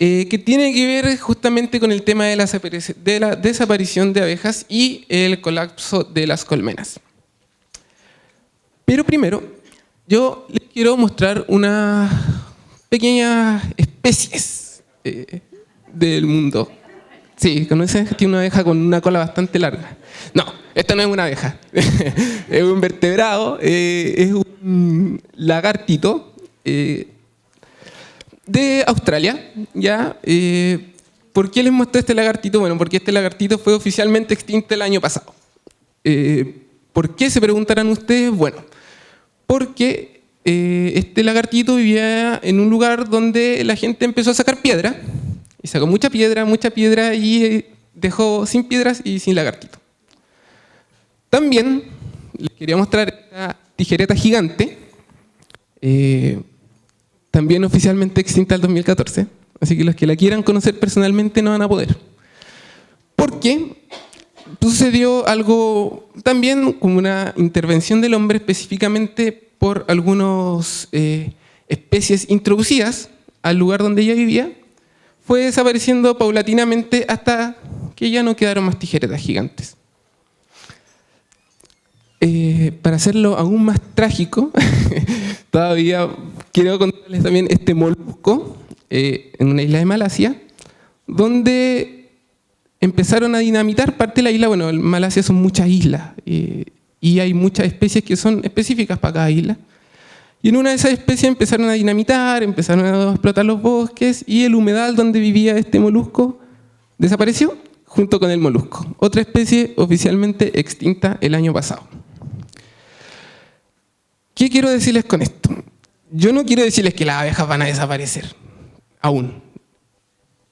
que tiene que ver justamente con el tema de la desaparición de abejas y el colapso de las colmenas. Pero primero, yo les quiero mostrar unas pequeñas especies del mundo. Sí, ¿conocen? Tiene una abeja con una cola bastante larga. No, esta no es una abeja. Es un vertebrado, es un lagartito de Australia. ¿Ya? ¿Por qué les muestro este lagartito? Bueno, porque este lagartito fue oficialmente extinto el año pasado. ¿Por qué? Se preguntarán ustedes. Bueno, porque este lagartito vivía en un lugar donde la gente empezó a sacar piedra. Y sacó mucha piedra y dejó sin piedras y sin lagartito. También les quería mostrar esta tijereta gigante, también oficialmente extinta en 2014, así que los que la quieran conocer personalmente no van a poder. Porque sucedió algo también como una intervención del hombre específicamente por algunas especies introducidas al lugar donde ella vivía. Fue desapareciendo paulatinamente hasta que ya no quedaron más tijeretas gigantes. Para hacerlo aún más trágico, todavía quiero contarles también este molusco en una isla de Malasia, donde empezaron a dinamitar parte de la isla. Bueno, en Malasia son muchas islas y hay muchas especies que son específicas para cada isla. Y en una de esas especies empezaron a dinamitar, empezaron a explotar los bosques y el humedal donde vivía este molusco desapareció junto con el molusco. Otra especie oficialmente extinta el año pasado. ¿Qué quiero decirles con esto? Yo no quiero decirles que las abejas van a desaparecer, aún.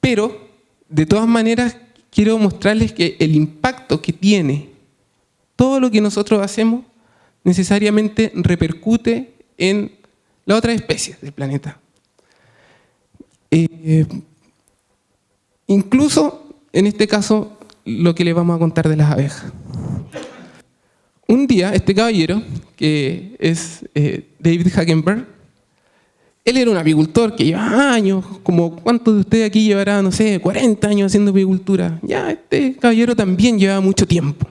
Pero, de todas maneras, quiero mostrarles que el impacto que tiene todo lo que nosotros hacemos necesariamente repercute en las otras especies del planeta. Incluso, en este caso, lo que les vamos a contar de las abejas. Un día, este caballero, que es David Hackenberg, él era un apicultor que lleva años, como ¿cuántos de ustedes aquí llevará, no sé, 40 años haciendo apicultura? Ya, este caballero también lleva mucho tiempo.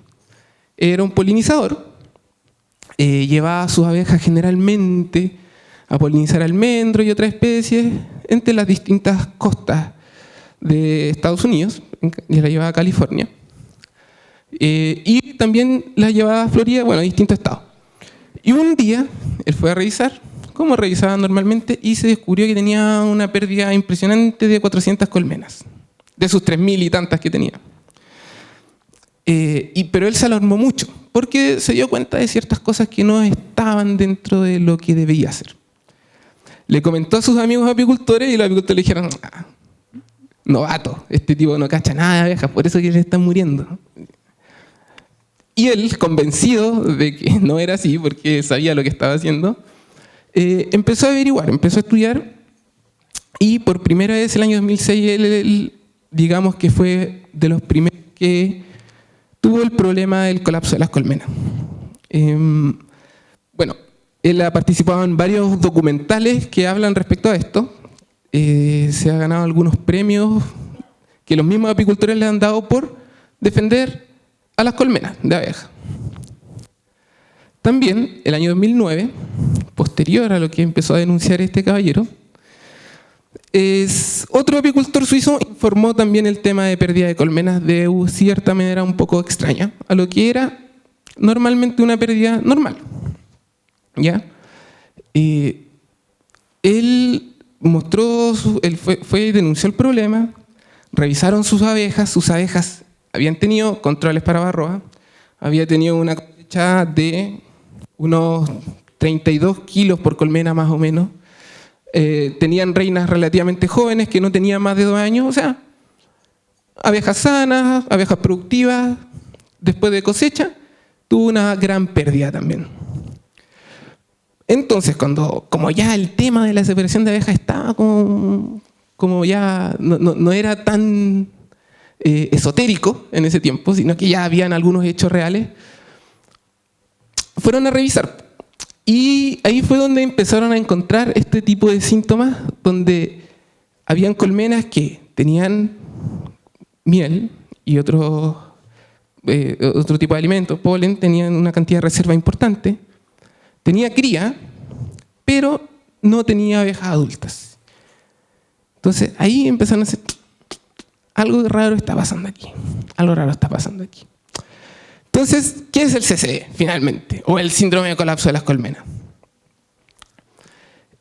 Era un polinizador. Llevaba a sus abejas generalmente a polinizar almendros y otras especies entre las distintas costas de Estados Unidos, y la llevaba a California. Y también la llevaba a Florida, bueno, a distintos estados. Y un día él fue a revisar, como revisaba normalmente, y se descubrió que tenía una pérdida impresionante de 400 colmenas, de sus 3.000 y tantas que tenía. Pero él se alarmó mucho, porque se dio cuenta de ciertas cosas que no estaban dentro de lo que debía hacer. Le comentó a sus amigos apicultores y los apicultores le dijeron: novato, este tipo no cacha nada de abejas, por eso que le están muriendo. Y él, convencido de que no era así, porque sabía lo que estaba haciendo, empezó a averiguar, empezó a estudiar, y por primera vez el año 2006 él digamos que fue de los primeros que tuvo el problema del colapso de las colmenas. Bueno, él ha participado en varios documentales que hablan respecto a esto. Se ha ganado algunos premios que los mismos apicultores le han dado por defender a las colmenas de abeja. También, el año 2009, posterior a lo que empezó a denunciar este caballero, otro apicultor suizo informó también el tema de pérdida de colmenas de cierta manera un poco extraña a lo que era normalmente una pérdida normal. ¿Ya? Él mostró, él fue y denunció el problema, revisaron sus abejas habían tenido controles para Varroa, había tenido una cosecha de unos 32 kilos por colmena más o menos, tenían reinas relativamente jóvenes que no tenían más de 2 años, o sea, abejas sanas, abejas productivas. Después de cosecha, tuvo una gran pérdida también. Entonces, como ya el tema de la separación de abejas estaba como ya no era tan esotérico en ese tiempo, sino que ya habían algunos hechos reales, fueron a revisar. Y ahí fue donde empezaron a encontrar este tipo de síntomas, donde habían colmenas que tenían miel y otro tipo de alimentos, polen, tenían una cantidad de reserva importante, tenía cría, pero no tenía abejas adultas. Entonces ahí empezaron a hacer, algo raro está pasando aquí, algo raro está pasando aquí. Entonces, ¿qué es el CCD finalmente? O el síndrome de colapso de las colmenas.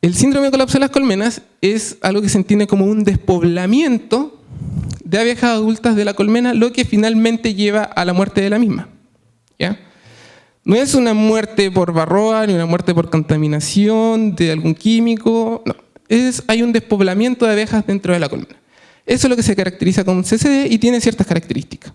El síndrome de colapso de las colmenas es algo que se entiende como un despoblamiento de abejas adultas de la colmena, lo que finalmente lleva a la muerte de la misma. ¿Ya? No es una muerte por varroa, ni una muerte por contaminación de algún químico, no. Hay un despoblamiento de abejas dentro de la colmena. Eso es lo que se caracteriza como CCD y tiene ciertas características.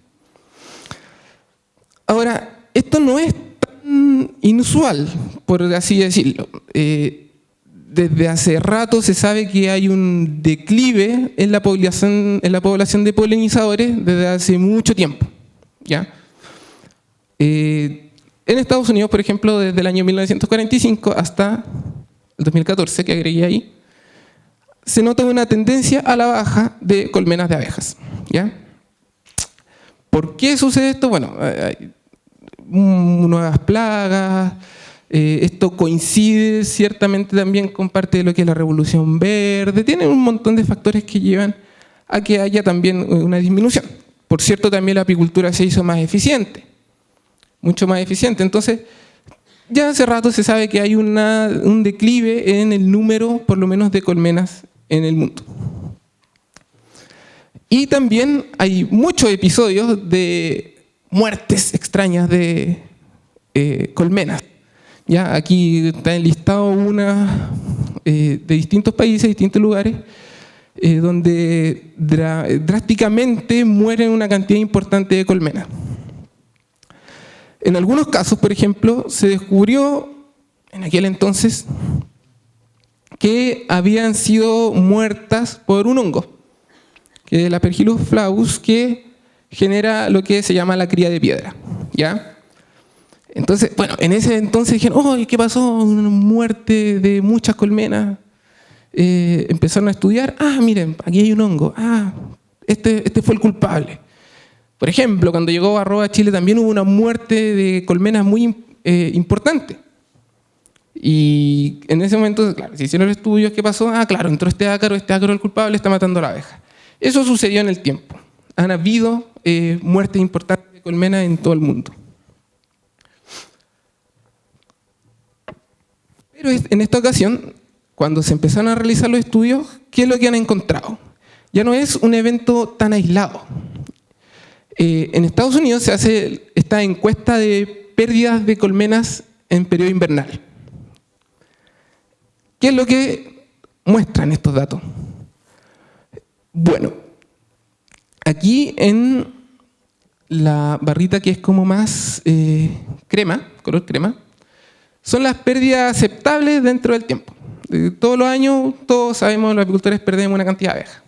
Ahora, esto no es tan inusual, por así decirlo. Desde hace rato se sabe que hay un declive en la población de polinizadores desde hace mucho tiempo. ¿Ya? En Estados Unidos, por ejemplo, desde el año 1945 hasta el 2014, que agregué ahí, se nota una tendencia a la baja de colmenas de abejas. ¿Ya? ¿Por qué sucede esto? Bueno, hay nuevas plagas. Esto coincide ciertamente también con parte de lo que es la Revolución Verde. Tiene un montón de factores que llevan a que haya también una disminución. Por cierto, también la apicultura se hizo más eficiente, mucho más eficiente. Entonces, ya hace rato se sabe que hay un declive en el número, por lo menos, de colmenas en el mundo. Y también hay muchos episodios de muertes extrañas de colmenas. Ya, aquí está enlistado una de distintos países, distintos lugares, donde drásticamente mueren una cantidad importante de colmenas. En algunos casos, por ejemplo, se descubrió en aquel entonces que habían sido muertas por un hongo, que es el Aspergillus flavus, que genera lo que se llama la cría de piedra. ¿Ya? Entonces, bueno, en ese entonces dijeron, oh, ¿qué pasó? Una muerte de muchas colmenas. Empezaron a estudiar, miren, aquí hay un hongo, este fue el culpable. Por ejemplo, cuando llegó Varroa a Chile también hubo una muerte de colmenas muy importante. Y en ese momento, claro, se hicieron estudios, ¿qué pasó? Claro, entró este ácaro es el culpable, está matando a la abeja. Eso sucedió en el tiempo. Han habido muertes importantes de colmenas en todo el mundo. Pero en esta ocasión, cuando se empezaron a realizar los estudios, ¿qué es lo que han encontrado? Ya no es un evento tan aislado. En Estados Unidos se hace esta encuesta de pérdidas de colmenas en periodo invernal. ¿Qué es lo que muestran estos datos? Bueno, aquí en la barrita que es como más crema, color crema, son las pérdidas aceptables dentro del tiempo. Todos los años, todos sabemos, los apicultores perdemos una cantidad de abejas.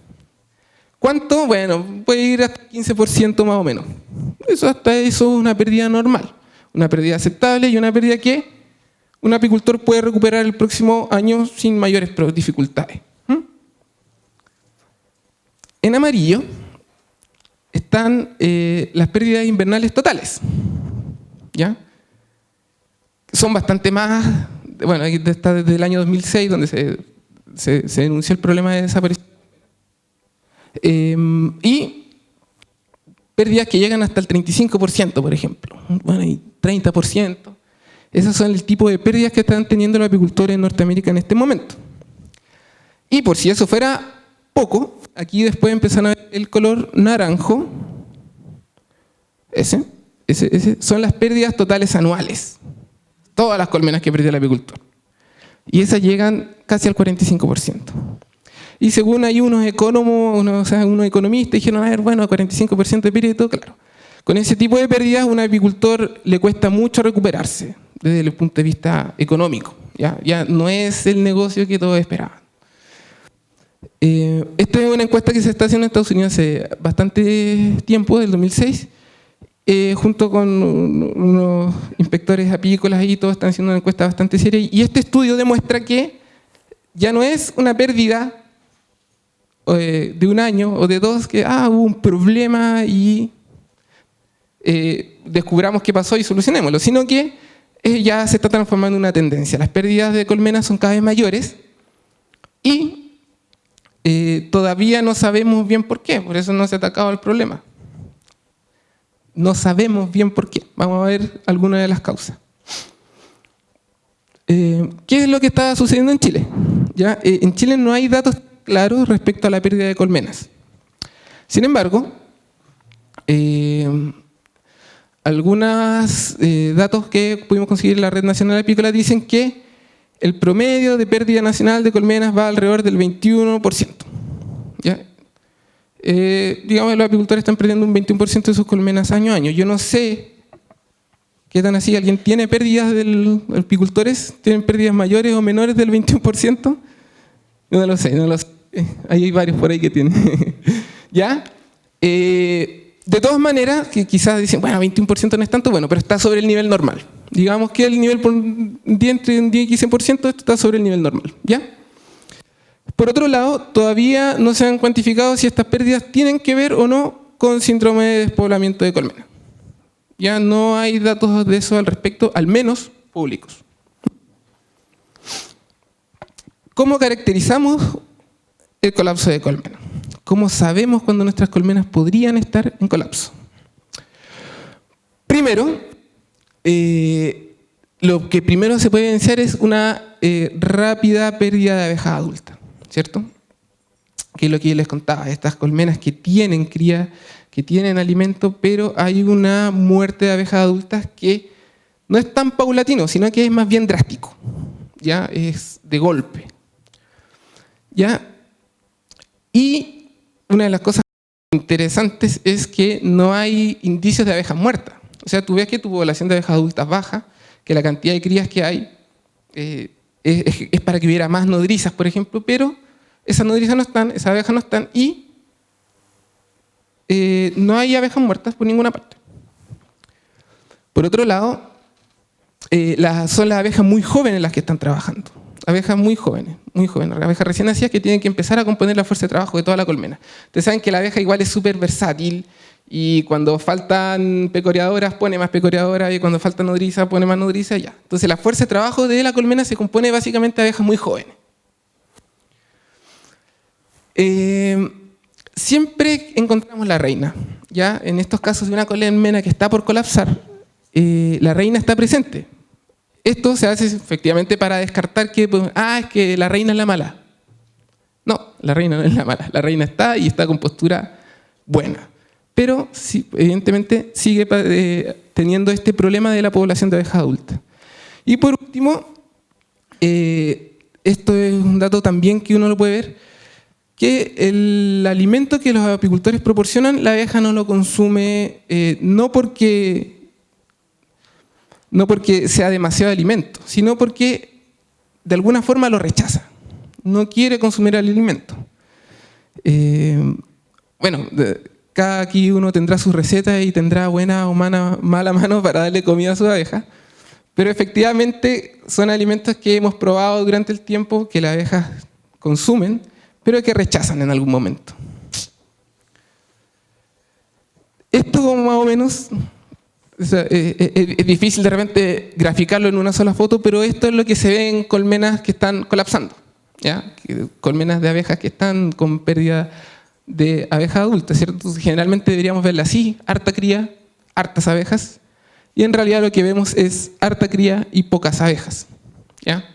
¿Cuánto? Bueno, puede ir hasta 15% más o menos. Eso es una pérdida normal, una pérdida aceptable y una pérdida que un apicultor puede recuperar el próximo año sin mayores dificultades. En amarillo están las pérdidas invernales totales. ¿Ya? Son bastante más, bueno, está desde el año 2006 donde se denunció el problema de desaparición. Y pérdidas que llegan hasta el 35%, por ejemplo, bueno, y 30%. Esos son el tipo de pérdidas que están teniendo los apicultores en Norteamérica en este momento. Y por si eso fuera poco, aquí después empiezan a ver el color naranjo. Ese son las pérdidas totales anuales. Todas las colmenas que perdió el apicultor. Y esas llegan casi al 45%. Y según hay unos economistas dijeron, a ver, bueno, 45% de pérdida y todo, claro. Con ese tipo de pérdidas, a un apicultor le cuesta mucho recuperarse desde el punto de vista económico. Ya no es el negocio que todos esperaban. Esta es una encuesta que se está haciendo en Estados Unidos hace bastante tiempo, del 2006, junto con unos inspectores apícolas y todos están haciendo una encuesta bastante seria. Y este estudio demuestra que ya no es una pérdida de un año o de dos que hubo un problema y descubramos qué pasó y solucionémoslo, sino que ya se está transformando en una tendencia. Las pérdidas de colmenas son cada vez mayores y todavía no sabemos bien por qué, por eso no se ha atacado el problema. No sabemos bien por qué. Vamos a ver algunas de las causas. ¿Qué es lo que está sucediendo en Chile? ¿Ya? En Chile no hay datos claros respecto a la pérdida de colmenas. Sin embargo, algunos datos que pudimos conseguir en la Red Nacional Apícola dicen que el promedio de pérdida nacional de colmenas va alrededor del 21%. ¿Ya? Digamos, los apicultores están perdiendo un 21% de sus colmenas año a año. Yo no sé qué tan así. ¿Alguien tiene pérdidas de los apicultores? ¿Tienen pérdidas mayores o menores del 21%? No lo sé, no lo sé. Hay varios por ahí que tienen. ¿Ya? De todas maneras, que quizás dicen, bueno, 21% no es tanto, bueno, pero está sobre el nivel normal. Digamos que el nivel entre un 10 y 15% esto está sobre el nivel normal. ¿Ya? Por otro lado, todavía no se han cuantificado si estas pérdidas tienen que ver o no con síndrome de despoblamiento de colmena. Ya no hay datos de eso al respecto, al menos públicos. ¿Cómo caracterizamos el colapso de colmena? ¿Cómo sabemos cuando nuestras colmenas podrían estar en colapso? Primero, lo que primero se puede evidenciar es una rápida pérdida de abejas adultas, ¿cierto? Que es lo que yo les contaba, estas colmenas que tienen cría, que tienen alimento, pero hay una muerte de abejas adultas que no es tan paulatino, sino que es más bien drástico, ¿ya? Es de golpe, ¿ya? Y una de las cosas interesantes es que no hay indicios de abejas muertas. O sea, tú ves que tu población de abejas adultas baja, que la cantidad de crías que hay es para que hubiera más nodrizas, por ejemplo, pero esas nodrizas no están, esas abejas no están y no hay abejas muertas por ninguna parte. Por otro lado, son las abejas muy jóvenes las que están trabajando. Abejas muy jóvenes, abejas recién nacidas que tienen que empezar a componer la fuerza de trabajo de toda la colmena. Ustedes saben que la abeja igual es súper versátil y cuando faltan pecoreadoras pone más pecoreadoras y cuando faltan nodrizas pone más nodrizas, ya. Entonces la fuerza de trabajo de la colmena se compone básicamente de abejas muy jóvenes. Siempre encontramos la reina. ¿Ya? En estos casos de una colmena que está por colapsar, la reina está presente. Esto se hace efectivamente para descartar que, es que la reina es la mala. No, la reina no es la mala. La reina está y está con postura buena. Pero sí, evidentemente sigue teniendo este problema de la población de abejas adultas. Y por último, esto es un dato también que uno lo puede ver, que el alimento que los apicultores proporcionan, la abeja no lo consume, no porque sea demasiado alimento, sino porque de alguna forma lo rechaza. No quiere consumir el alimento. Bueno, cada aquí uno tendrá su receta y tendrá buena o mala mano para darle comida a sus abejas, pero efectivamente son alimentos que hemos probado durante el tiempo que las abejas consumen, pero que rechazan en algún momento. Esto como más o menos, o sea, es difícil de repente graficarlo en una sola foto, pero esto es lo que se ve en colmenas que están colapsando, ¿ya? Colmenas de abejas que están con pérdida de abejas adultas, ¿cierto? Generalmente deberíamos verla así, harta cría, hartas abejas, y en realidad lo que vemos es harta cría y pocas abejas, ¿ya?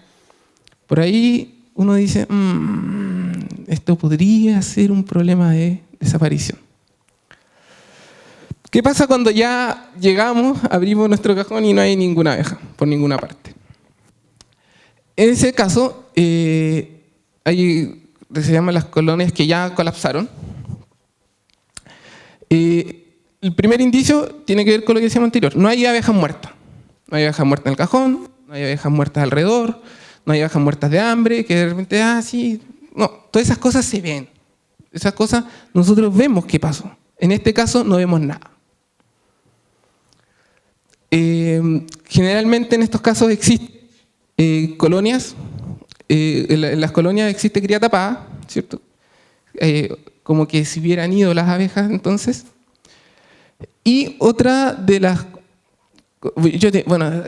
Por ahí uno dice, esto podría ser un problema de desaparición. ¿Qué pasa cuando ya llegamos, abrimos nuestro cajón y no hay ninguna abeja por ninguna parte? En ese caso, hay, se llaman las colonias que ya colapsaron. El primer indicio tiene que ver con lo que decíamos anterior. No hay abejas muertas. No hay abejas muertas en el cajón, no hay abejas muertas alrededor, no hay abejas muertas de hambre, que de repente, sí. No, todas esas cosas se ven. Esas cosas nosotros vemos qué pasó. En este caso no vemos nada. Generalmente en estos casos existen colonias. En las colonias existe cría tapada, ¿cierto? como que se hubieran ido las abejas entonces. Y otra de las... una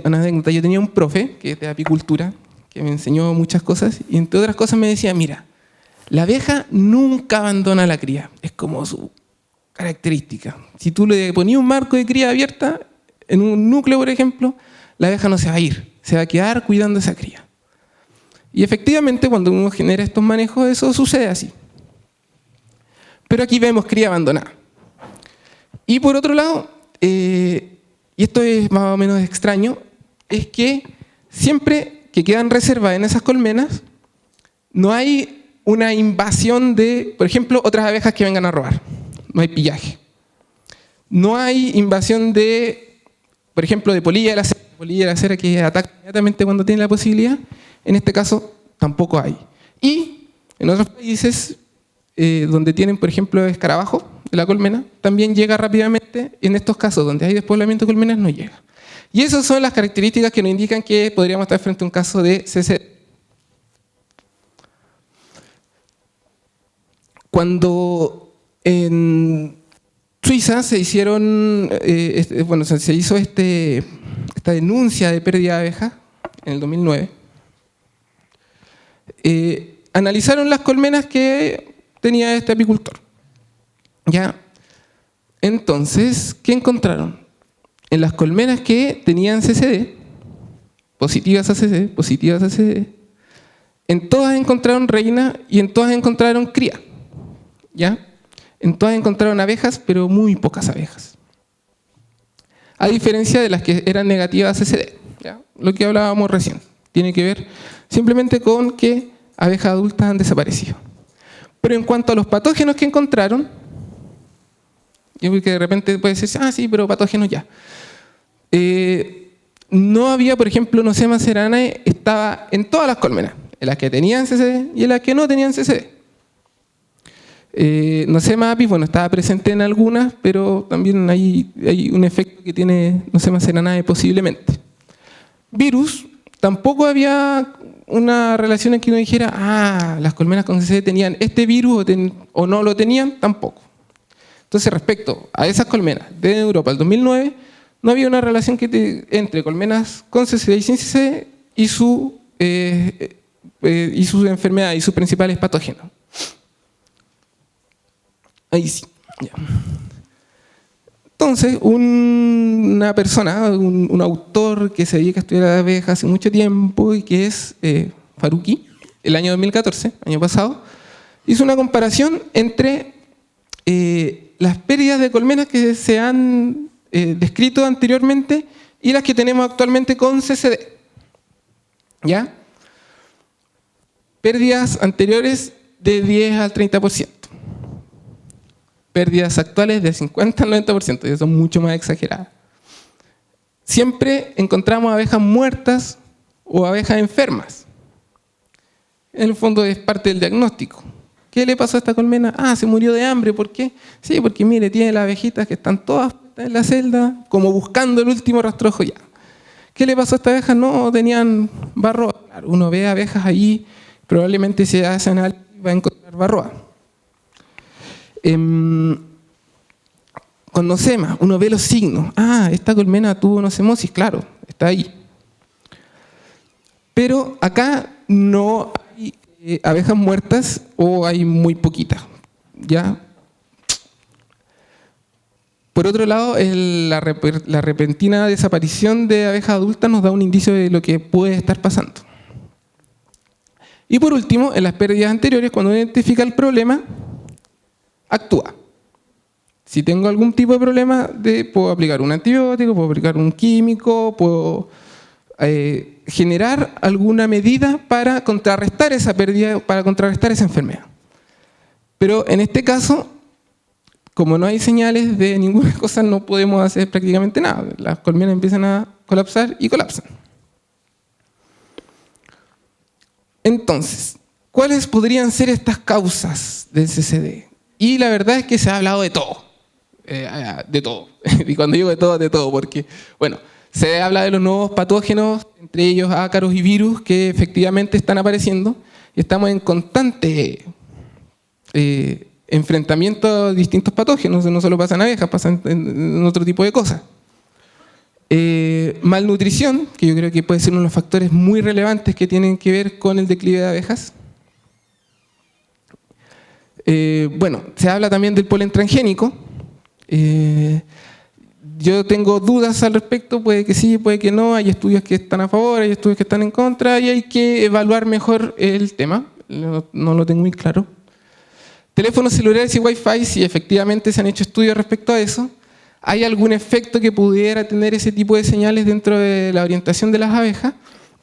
anécdota, yo tenía un profe que es de apicultura, que me enseñó muchas cosas, y entre otras cosas me decía, mira, la abeja nunca abandona la cría, es como su característica. Si tú le ponías un marco de cría abierta, en un núcleo, por ejemplo, la abeja no se va a ir, se va a quedar cuidando esa cría. Y efectivamente, cuando uno genera estos manejos, eso sucede así. Pero aquí vemos cría abandonada. Y por otro lado, y esto es más o menos extraño, es que siempre que quedan reservas en esas colmenas, no hay una invasión de, por ejemplo, otras abejas que vengan a robar. No hay pillaje. No hay invasión de, por ejemplo, de polilla de la cera que ataca inmediatamente cuando tiene la posibilidad. En este caso, tampoco hay. Y en otros países donde tienen, por ejemplo, escarabajo de la colmena, también llega rápidamente. En estos casos donde hay despoblamiento de colmenas, no llega. Y esas son las características que nos indican que podríamos estar frente a un caso de CCD. Cuando en Suiza se hicieron, se hizo esta denuncia de pérdida de abejas en el 2009, analizaron las colmenas que tenía este apicultor. ¿Ya? Entonces, ¿qué encontraron? En las colmenas que tenían CCD, positivas a CCD, en todas encontraron reina y en todas encontraron cría. ¿Ya? En todas encontraron abejas, pero muy pocas abejas. A diferencia de las que eran negativas a CCD. ¿Ya? Lo que hablábamos recién. Tiene que ver simplemente con que abejas adultas han desaparecido. Pero en cuanto a los patógenos que encontraron, yo creo que de repente puede decir, ah, sí, pero patógenos ya. No había, por ejemplo, Nosema ceranae, estaba en todas las colmenas, en las que tenían CCD y en las que no tenían CCD. Nosema apis, bueno, estaba presente en algunas, pero también hay un efecto que tiene Nosema ceranae posiblemente. Virus, tampoco había una relación en que uno dijera, ah, las colmenas con CCD tenían este virus o no lo tenían, tampoco. Entonces, respecto a esas colmenas de Europa del 2009, no había una relación entre colmenas con CCD y sin CCD y su enfermedad y sus principales patógenos. Ahí sí. Ya. Entonces, una persona, un autor que se dedica a estudiar abejas hace mucho tiempo y que es Faruqi, el año 2014, año pasado, hizo una comparación entre las pérdidas de colmenas que se han descrito anteriormente y las que tenemos actualmente con CCD. ¿Ya? Pérdidas anteriores de 10 al 30%. Pérdidas actuales de 50 al 90%, y son mucho más exageradas. Siempre encontramos abejas muertas o abejas enfermas. En el fondo es parte del diagnóstico. ¿Qué le pasó a esta colmena? Ah, se murió de hambre. ¿Por qué? Sí, porque mire, tiene las abejitas que están todas en la celda, como buscando el último rastrojo ya. ¿Qué le pasó a esta abeja? No, tenían varroa. Claro, uno ve abejas allí, probablemente se hace análisis y va a encontrar varroa. Con nosema, uno ve los signos. Ah, esta colmena tuvo nocemosis, claro, está ahí. Pero acá no hay abejas muertas o hay muy poquitas. ¿Ya? Por otro lado, la repentina desaparición de abejas adultas nos da un indicio de lo que puede estar pasando. Y por último, en las pérdidas anteriores, cuando uno identifica el problema, actúa. Si tengo algún tipo de problema, puedo aplicar un antibiótico, puedo aplicar un químico, puedo generar alguna medida para contrarrestar esa pérdida, para contrarrestar esa enfermedad. Pero en este caso, como no hay señales de ninguna cosa, no podemos hacer prácticamente nada. Las colmenas empiezan a colapsar y colapsan. Entonces, ¿cuáles podrían ser estas causas del CCD? Y la verdad es que se ha hablado de todo. De todo. Y cuando digo de todo, porque, bueno, se habla de los nuevos patógenos, entre ellos ácaros y virus, que efectivamente están apareciendo y estamos en constante enfrentamiento a distintos patógenos, no solo pasa en abejas, pasa en otro tipo de cosas. Malnutrición, que yo creo que puede ser uno de los factores muy relevantes que tienen que ver con el declive de abejas. Bueno, se habla también del polen transgénico. Yo tengo dudas al respecto, puede que sí, puede que no, hay estudios que están a favor, hay estudios que están en contra y hay que evaluar mejor el tema, no lo tengo muy claro. Teléfonos celulares y Wi-Fi, sí, efectivamente se han hecho estudios respecto a eso. ¿Hay algún efecto que pudiera tener ese tipo de señales dentro de la orientación de las abejas?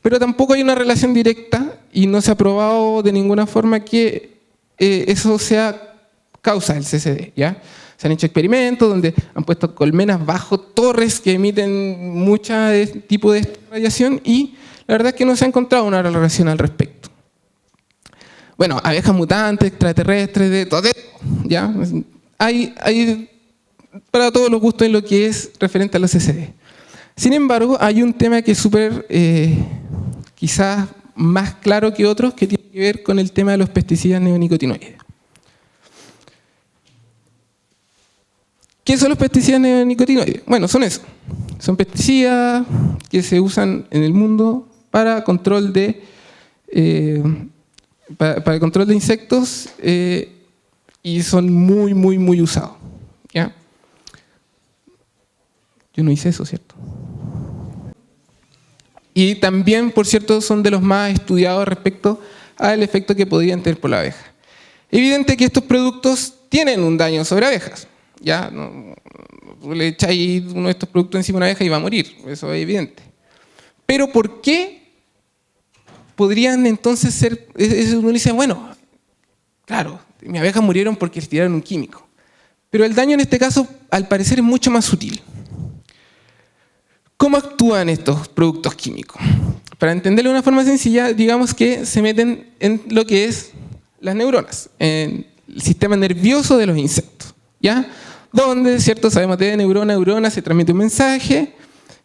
Pero tampoco hay una relación directa y no se ha probado de ninguna forma que eso sea causa del CCD, ¿ya? Se han hecho experimentos donde han puesto colmenas bajo torres que emiten mucho tipo de radiación y la verdad es que no se ha encontrado una relación al respecto. Bueno, abejas mutantes, extraterrestres, de todo, ¿ya? Hay para todos los gustos en lo que es referente a los CCD. Sin embargo, hay un tema que es súper, quizás más claro que otros, que tiene que ver con el tema de los pesticidas neonicotinoides. ¿Qué son los pesticidas neonicotinoides? Bueno, son eso. Son pesticidas que se usan en el mundo para control de, para el control de insectos y son muy usados, ¿ya? Yo no hice eso, ¿cierto? Y también, por cierto, son de los más estudiados respecto al efecto que podrían tener por la abeja. Evidente que estos productos tienen un daño sobre abejas. Ya, no, le echáis uno de estos productos encima de una abeja y va a morir, eso es evidente. Pero ¿por qué podrían entonces ser? Uno dice, bueno, claro, mis abejas murieron porque les tiraron un químico. Pero el daño en este caso, al parecer, es mucho más sutil. ¿Cómo actúan estos productos químicos? Para entenderlo de una forma sencilla, digamos que se meten en lo que es las neuronas, en el sistema nervioso de los insectos, ¿ya? Donde, ¿cierto? Sabemos de neurona a neurona se transmite un mensaje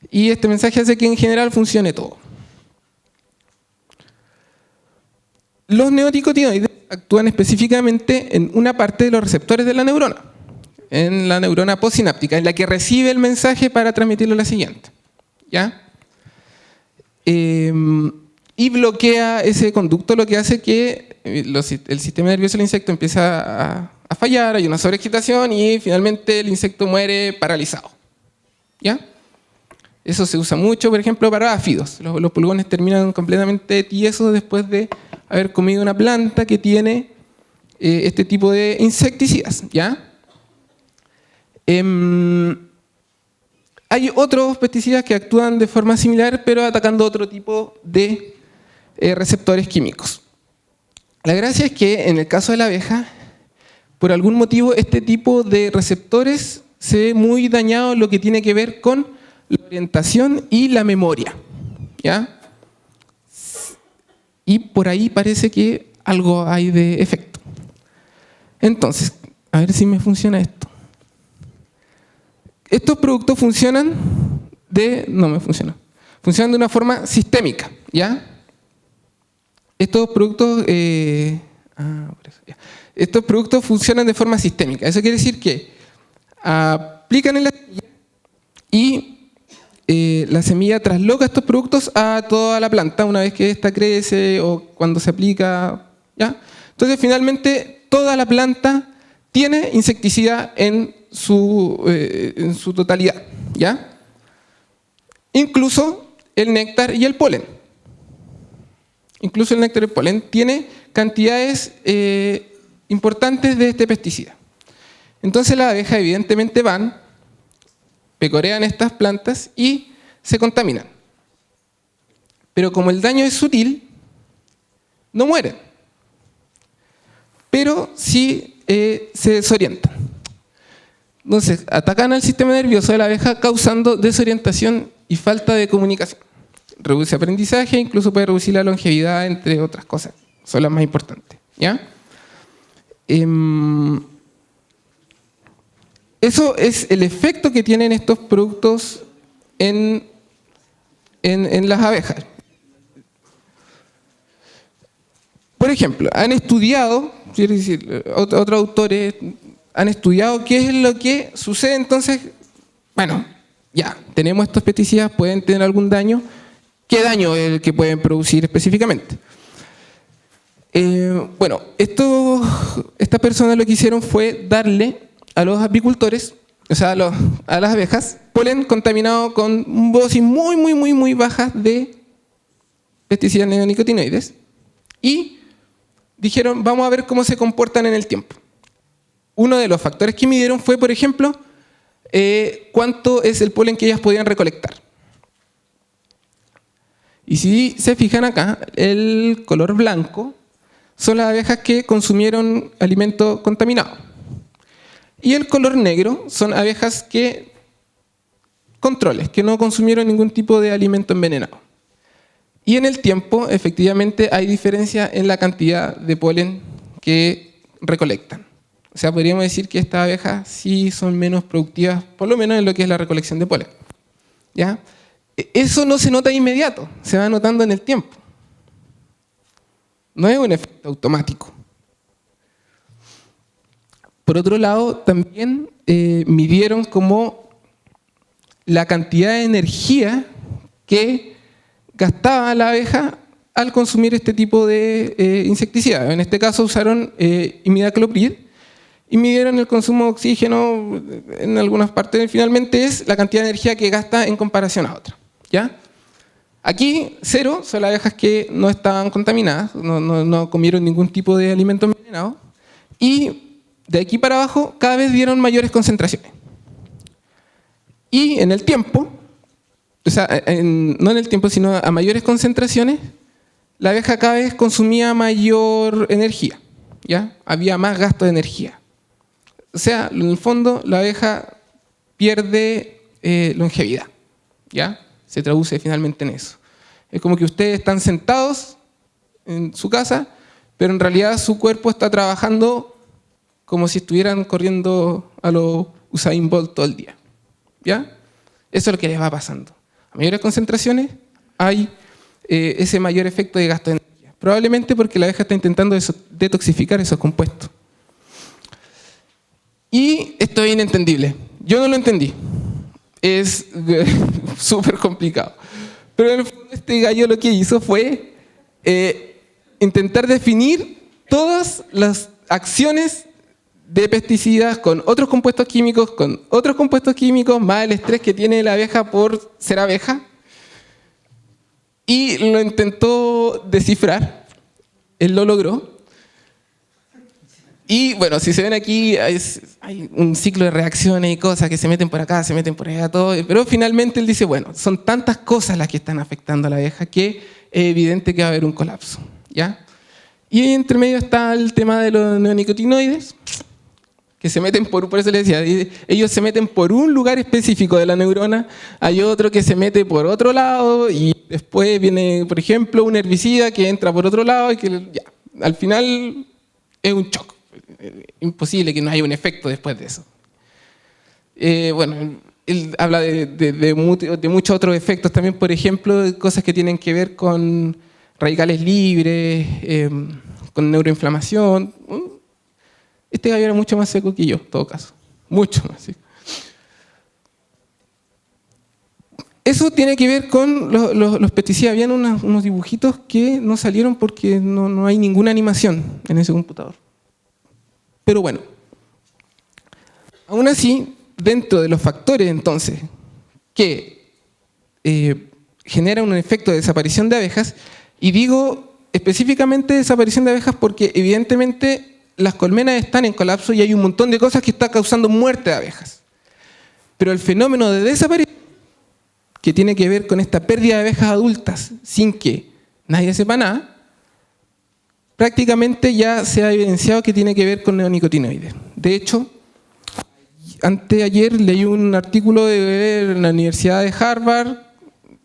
y este mensaje hace que en general funcione todo. Los neonicotinoides actúan específicamente en una parte de los receptores de la neurona, en la neurona postsináptica, en la que recibe el mensaje para transmitirlo a la siguiente, ¿ya? Y bloquea ese conducto, lo que hace que el sistema nervioso del insecto empieza a fallar, hay una sobreexcitación y finalmente el insecto muere paralizado, ¿ya? Eso se usa mucho, por ejemplo, para áfidos. Los pulgones terminan completamente tiesos después de haber comido una planta que tiene este tipo de insecticidas, ¿ya? Hay otros pesticidas que actúan de forma similar, pero atacando otro tipo de receptores químicos. La gracia es que en el caso de la abeja, por algún motivo, este tipo de receptores se ve muy dañado en lo que tiene que ver con la orientación y la memoria, ¿ya? Y por ahí parece que algo hay de efecto. Entonces, a ver si me funciona esto. Estos productos funcionan no me funciona. Funcionan de una forma sistémica, ¿ya? Estos productos estos productos funcionan de forma sistémica. Eso quiere decir que aplican en la semilla y la semilla trasloca estos productos a toda la planta una vez que ésta crece o cuando se aplica, ¿ya? Entonces finalmente toda la planta tiene insecticida en su totalidad, ¿ya? Incluso el néctar y el polen. Incluso el néctar y el polen tiene cantidades importantes de este pesticida. Entonces las abejas evidentemente van, pecorean estas plantas y se contaminan. Pero como el daño es sutil, no mueren. Pero sí se desorientan. Entonces, atacan al sistema nervioso de la abeja causando desorientación y falta de comunicación. Reduce aprendizaje, incluso puede reducir la longevidad, entre otras cosas. Son las más importantes, ¿ya? Eso es el efecto que tienen estos productos en las abejas. Por ejemplo, han estudiado quiero decir, otros autores han estudiado qué es lo que sucede. Entonces, bueno, ya, tenemos estos pesticidas, pueden tener algún daño. ¿Qué daño es el que pueden producir específicamente? Bueno, estas personas lo que hicieron fue darle a los apicultores, o sea, a las abejas, polen contaminado con dosis muy bajas de pesticidas neonicotinoides y dijeron, vamos a ver cómo se comportan en el tiempo. Uno de los factores que midieron fue, por ejemplo, cuánto es el polen que ellas podían recolectar. Y si se fijan acá, el color blanco son las abejas que consumieron alimento contaminado. Y el color negro son abejas controles, que no consumieron ningún tipo de alimento envenenado. Y en el tiempo, efectivamente, hay diferencia en la cantidad de polen que recolectan. O sea, podríamos decir que estas abejas sí son menos productivas, por lo menos en lo que es la recolección de polen. ¿Ya? Eso no se nota de inmediato, se va notando en el tiempo. No es un efecto automático. Por otro lado, también midieron como la cantidad de energía que gastaba la abeja al consumir este tipo de insecticida. En este caso usaron imidacloprid y midieron el consumo de oxígeno en algunas partes. Finalmente es la cantidad de energía que gasta en comparación a otra. ¿Ya? Aquí, 0 son las abejas que no estaban contaminadas, no comieron ningún tipo de alimento envenenado. Y de aquí para abajo, cada vez dieron mayores concentraciones. Y en el tiempo, o sea, no en el tiempo, sino a mayores concentraciones, la abeja cada vez consumía mayor energía. ¿Ya? Había más gasto de energía. O sea, en el fondo, la abeja pierde longevidad. ¿Ya? Se traduce finalmente en eso. Es como que ustedes están sentados en su casa, pero en realidad su cuerpo está trabajando como si estuvieran corriendo a los Usain Bolt todo el día. ¿Ya? Eso es lo que les va pasando. A mayores concentraciones hay ese mayor efecto de gasto de energía. Probablemente porque la abeja está intentando detoxificar esos compuestos. Y esto es inentendible. Yo no lo entendí. Es súper complicado. Pero en el fondo este gallo lo que hizo fue intentar definir todas las acciones de pesticidas con otros compuestos químicos, más el estrés que tiene la abeja por ser abeja. Y lo intentó descifrar. Él lo logró. Y bueno, si se ven aquí, hay un ciclo de reacciones y cosas que se meten por acá, se meten por allá, todo. Pero finalmente él dice, bueno, son tantas cosas las que están afectando a la abeja que es evidente que va a haber un colapso. ¿Ya? Y ahí entre medio está el tema de los neonicotinoides, que se meten por eso les decía, ellos se meten por un lugar específico de la neurona, hay otro que se mete por otro lado y después viene, por ejemplo, un herbicida que entra por otro lado y que ya, al final es un shock. Imposible que no haya un efecto después de eso. Bueno, él habla de muchos otros efectos también, por ejemplo, de cosas que tienen que ver con radicales libres, con neuroinflamación. Este gallo era mucho más seco que yo, en todo caso. Mucho más seco. Eso tiene que ver con los pesticidas. Habían unos dibujitos que no salieron porque no hay ninguna animación en ese computador. Pero bueno, aún así, dentro de los factores entonces que generan un efecto de desaparición de abejas, y digo específicamente desaparición de abejas porque evidentemente las colmenas están en colapso y hay un montón de cosas que están causando muerte de abejas. Pero el fenómeno de desaparición, que tiene que ver con esta pérdida de abejas adultas sin que nadie sepa nada, prácticamente ya se ha evidenciado que tiene que ver con neonicotinoides. De hecho, anteayer leí un artículo de la Universidad de Harvard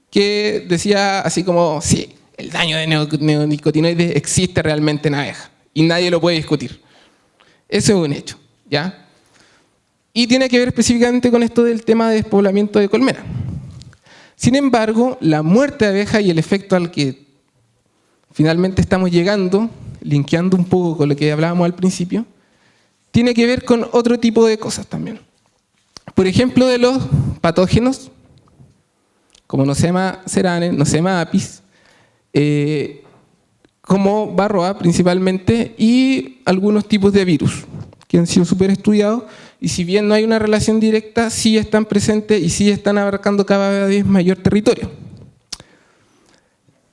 que decía así como, sí, el daño de neonicotinoides existe realmente en abejas y nadie lo puede discutir. Eso es un hecho, ¿ya? Y tiene que ver específicamente con esto del tema de despoblamiento de colmena. Sin embargo, la muerte de abejas y el efecto al que finalmente estamos llegando linkeando un poco con lo que hablábamos al principio, tiene que ver con otro tipo de cosas también. Por ejemplo, de los patógenos, como Nosema cerane, Nosema apis, como Varroa principalmente, y algunos tipos de virus que han sido súper estudiados, y si bien no hay una relación directa, sí están presentes y sí están abarcando cada vez mayor territorio.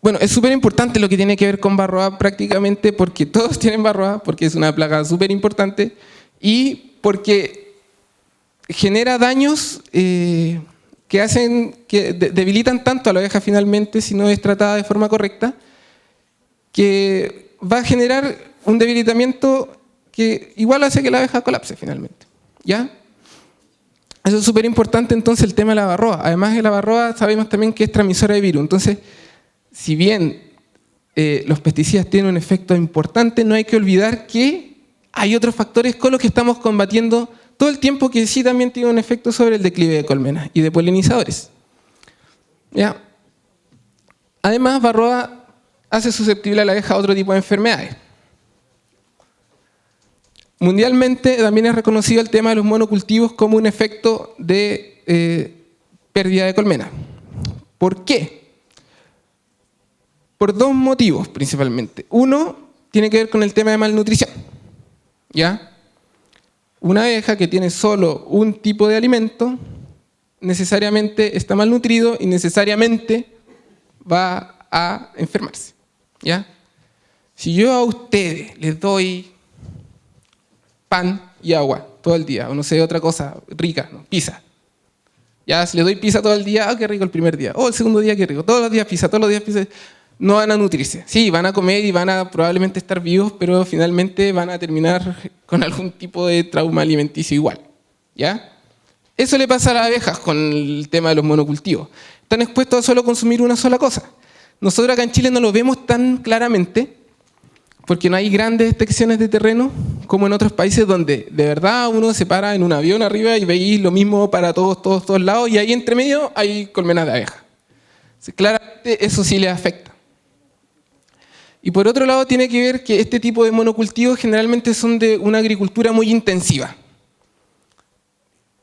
Bueno, es súper importante lo que tiene que ver con Varroa prácticamente porque todos tienen Varroa, porque es una plaga súper importante y porque genera daños que debilitan tanto a la abeja finalmente si no es tratada de forma correcta, que va a generar un debilitamiento que igual hace que la abeja colapse finalmente, ¿ya? Eso es súper importante entonces el tema de la Varroa. Además de la Varroa sabemos también que es transmisora de virus, entonces si bien los pesticidas tienen un efecto importante, no hay que olvidar que hay otros factores con los que estamos combatiendo todo el tiempo que sí también tienen un efecto sobre el declive de colmenas y de polinizadores, ¿ya? Además, Varroa hace susceptible a la abeja a otro tipo de enfermedades. Mundialmente también es reconocido el tema de los monocultivos como un efecto de pérdida de colmena. ¿Por qué? Por dos motivos principalmente. Uno tiene que ver con el tema de malnutrición, ¿ya? Una abeja que tiene solo un tipo de alimento necesariamente está malnutrido y necesariamente va a enfermarse, ¿ya? Si yo a ustedes les doy pan y agua todo el día, o no sé, otra cosa rica, ¿no? Pizza. Ya, si les doy pizza todo el día, qué rico el primer día. El segundo día, qué rico. Todos los días pizza, todos los días pizza. No van a nutrirse. Sí, van a comer y van a probablemente estar vivos, pero finalmente van a terminar con algún tipo de trauma alimenticio igual, ¿ya? Eso le pasa a las abejas con el tema de los monocultivos. Están expuestos a solo consumir una sola cosa. Nosotros acá en Chile no lo vemos tan claramente, porque no hay grandes extensiones de terreno como en otros países donde de verdad uno se para en un avión arriba y veis lo mismo para todos lados y ahí entre medio hay colmenas de abejas. Claramente eso sí les afecta. Y por otro lado tiene que ver que este tipo de monocultivos generalmente son de una agricultura muy intensiva.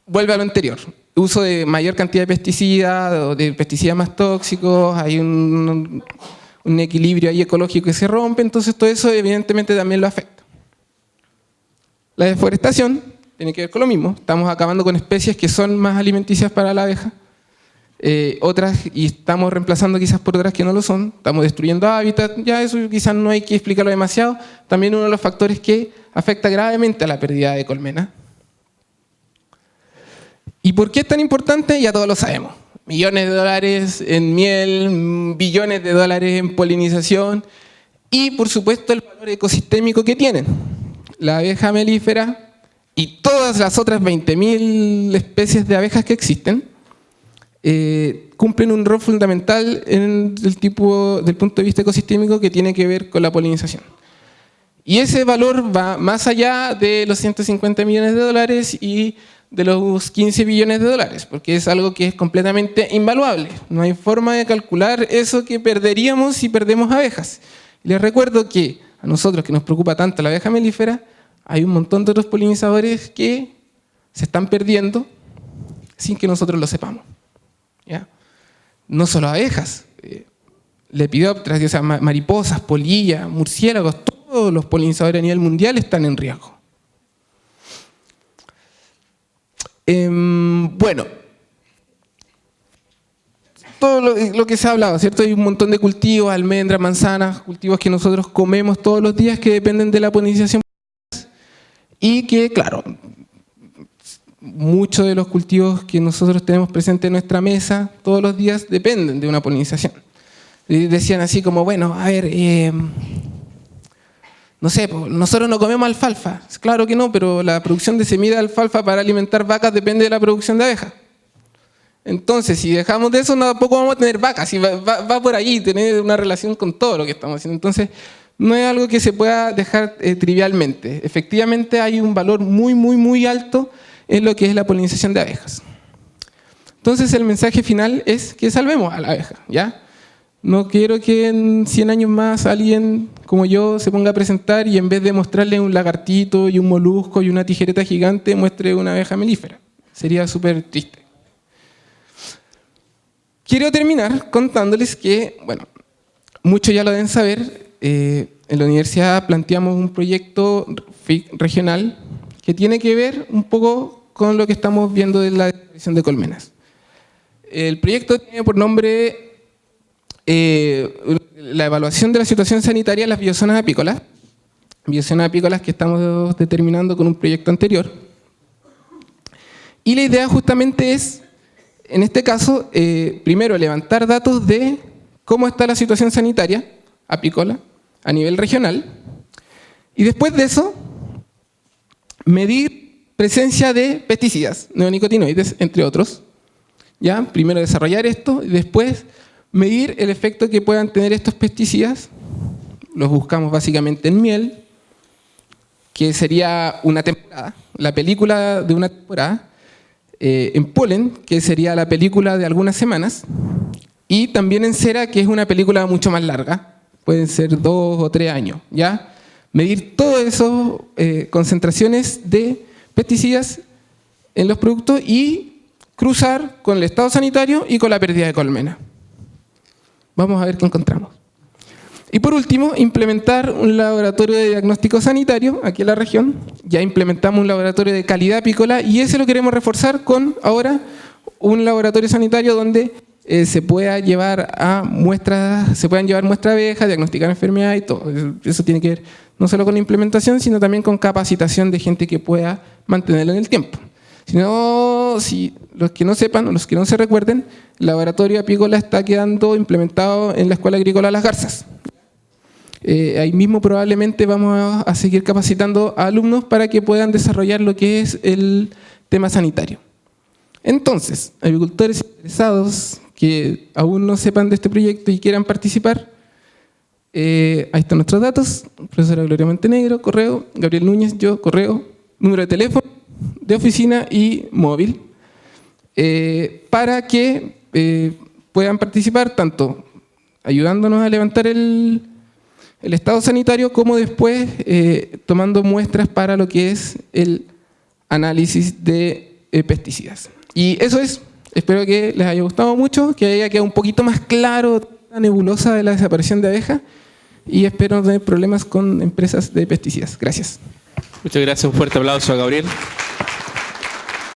Vuelve a lo anterior. Uso de mayor cantidad de pesticidas o de pesticidas más tóxicos, hay un equilibrio ahí ecológico que se rompe, entonces todo eso evidentemente también lo afecta. La deforestación tiene que ver con lo mismo, estamos acabando con especies que son más alimenticias para la abeja, otras, y estamos reemplazando quizás por otras que no lo son, estamos destruyendo hábitat, ya eso quizás no hay que explicarlo demasiado, también uno de los factores que afecta gravemente a la pérdida de colmena. ¿Y por qué es tan importante? Ya todos lo sabemos. Millones de dólares en miel, billones de dólares en polinización y por supuesto el valor ecosistémico que tienen. La abeja melífera y todas las otras 20.000 especies de abejas que existen cumplen un rol fundamental del punto de vista ecosistémico que tiene que ver con la polinización. Y ese valor va más allá de los 150 millones de dólares y de los 15 billones de dólares, porque es algo que es completamente invaluable. No hay forma de calcular eso que perderíamos si perdemos abejas. Les recuerdo que a nosotros que nos preocupa tanto la abeja melífera, hay un montón de otros polinizadores que se están perdiendo sin que nosotros lo sepamos, ¿ya? No solo abejas, lepidópteras, o sea, mariposas, polillas, murciélagos, todos los polinizadores a nivel mundial están en riesgo. Bueno, todo lo que se ha hablado, ¿cierto? Hay un montón de cultivos, almendras, manzanas, cultivos que nosotros comemos todos los días que dependen de la polinización y que, claro, muchos de los cultivos que nosotros tenemos presentes en nuestra mesa todos los días dependen de una polinización. Y decían así como, bueno, a ver, no sé, nosotros no comemos alfalfa. Claro que no, pero la producción de semilla de alfalfa para alimentar vacas depende de la producción de abejas. Entonces, si dejamos de eso, tampoco vamos a tener vacas. Y va por ahí, tener una relación con todo lo que estamos haciendo. Entonces, no es algo que se pueda dejar trivialmente. Efectivamente, hay un valor muy alto en lo que es la polinización de abejas. Entonces, el mensaje final es que salvemos a la abeja, ¿ya? No quiero que en 100 años más alguien como yo se ponga a presentar y en vez de mostrarle un lagartito y un molusco y una tijereta gigante, muestre una abeja melífera. Sería súper triste. Quiero terminar contándoles que, bueno, muchos ya lo deben saber, en la universidad planteamos un proyecto regional que tiene que ver un poco con lo que estamos viendo de la desaparición de colmenas. El proyecto tiene por nombre la evaluación de la situación sanitaria en las biozonas apícolas que estamos determinando con un proyecto anterior. Y la idea justamente es, en este caso, primero levantar datos de cómo está la situación sanitaria apícola a nivel regional y después de eso medir presencia de pesticidas, neonicotinoides, entre otros. ¿Ya? Primero desarrollar esto y después medir el efecto que puedan tener estos pesticidas. Los buscamos básicamente en miel, que sería una temporada, la película de una temporada, en polen, que sería la película de algunas semanas, y también en cera, que es una película mucho más larga, pueden ser 2 o 3 años. ¿Ya? Medir todas esas concentraciones de pesticidas en los productos y cruzar con el estado sanitario y con la pérdida de colmena. Vamos a ver qué encontramos. Y por último, implementar un laboratorio de diagnóstico sanitario aquí en la región. Ya implementamos un laboratorio de calidad apícola y ese lo queremos reforzar con ahora un laboratorio sanitario donde se puedan llevar muestras de abejas, diagnosticar enfermedades y todo. Eso tiene que ver no solo con la implementación, sino también con capacitación de gente que pueda mantenerlo en el tiempo. Si los que no sepan o los que no se recuerden, el laboratorio apícola está quedando implementado en la Escuela Agrícola Las Garzas. Ahí mismo probablemente vamos a seguir capacitando a alumnos para que puedan desarrollar lo que es el tema sanitario. Entonces, agricultores interesados que aún no sepan de este proyecto y quieran participar, ahí están nuestros datos: profesora Gloria Montenegro, correo, Gabriel Núñez, yo, correo, número de teléfono, de oficina y móvil, para que puedan participar tanto ayudándonos a levantar el estado sanitario como después tomando muestras para lo que es el análisis de pesticidas. Y eso es. Espero que les haya gustado mucho, que haya quedado un poquito más claro la nebulosa de la desaparición de abejas y espero no tener problemas con empresas de pesticidas. Gracias. Muchas gracias, un fuerte aplauso a Gabriel.